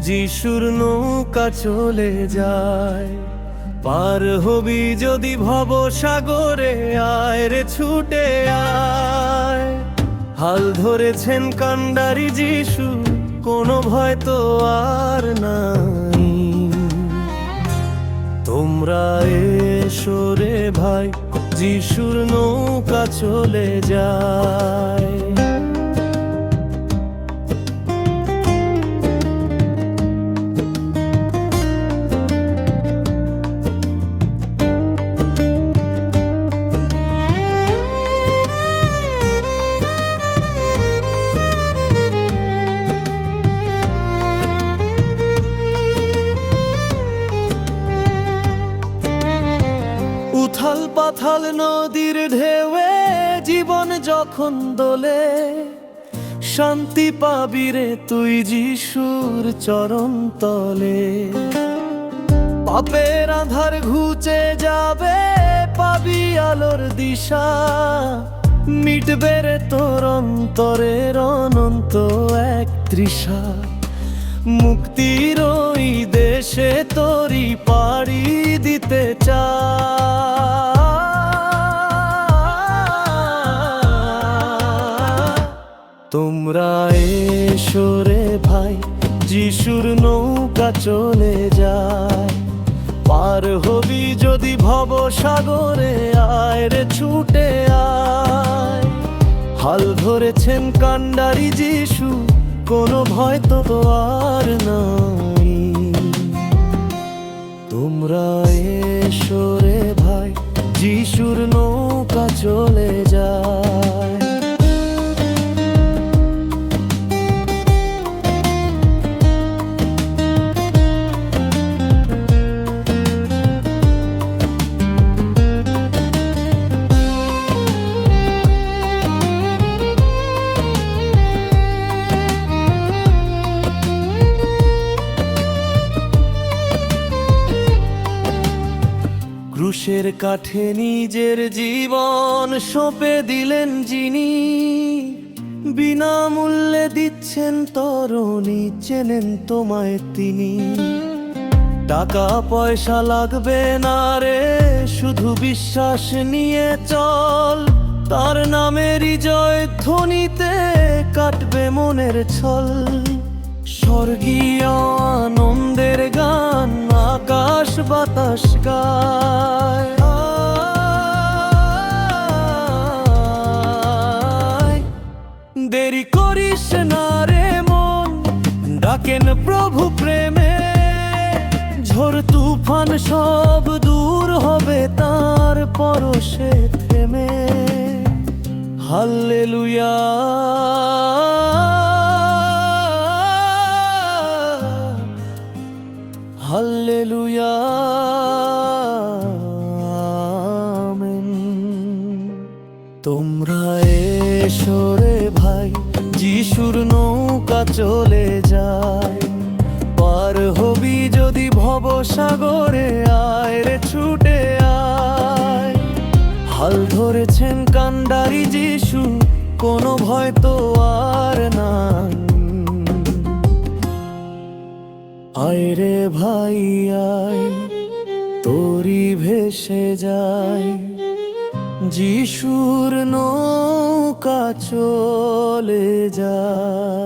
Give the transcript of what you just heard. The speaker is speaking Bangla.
যিশুর নৌকা চলে যায়। পার হবি যদি ভব সাগরে, আয় রে ছুটে আয়। হাল ধরেছেন কান্ডারি যিশু, কোনো ভয় তো আর নাই। তোমরা এসো রে ভাই, যিশুর নৌকা চলে যায়। উথাল পাথাল নদীর ঢেউয়ে জীবন যখন দোলে, শান্তি পাবি রে তুই যিশুর চরণ তলে। পাপের আধার ঘুচে যাবে, পাবি আলোর দিশা। মিটবে রে তোর অন্তরের অনন্ত এক তৃষা। মুক্তির ওই দেশে তোরি পাড়ি দিতে চাই। তোমরা এসো রে ভাই, যিশুর নৌকা চলে যায়। পার হবি যদি ভব সাগরে, আয় রে ছুটে আয়। হাল ধরেছেন কান্ডারি যিশু, কোনো ভয় তো আর নাই। তোমরা এসো রে ভাই, যিশুর নৌকা চলে যায়। ক্রুশের কাঠে নিজের জীবন সঁপে দিলেন যিনি, বিনামূল্যে দিচ্ছেন তরণী, চেনেন তোমায় তিনি। টাকা পয়সা লাগবে না রে, শুধু বিশ্বাস নিয়ে চল। তার নামেরই জয় ধ্বনিতে কাটবে মনের ছল। স্বর্গীয় আনন্দের গান আকাশ বাতাস গায়। দেরি করিস না রে মন, ডাকেন প্রভু প্রেমে। ঝড় তুফান সব দূর হবে তার পরশে থেমে। Hallelujah, hallelujah, amen. তোমরা এসো রে ভাই, যিশুর নৌকা চলে যায়। পার হবি যদি ভব সাগরে, আয় রে ছুটে আয়। হাল ধরেছেন কান্ডারি যিশু, কোনো ভয় তো আর নাই। আয় রে ভাই আয়, তোরি ভেসে যায়। যিশুর নৌকা চলে যায়।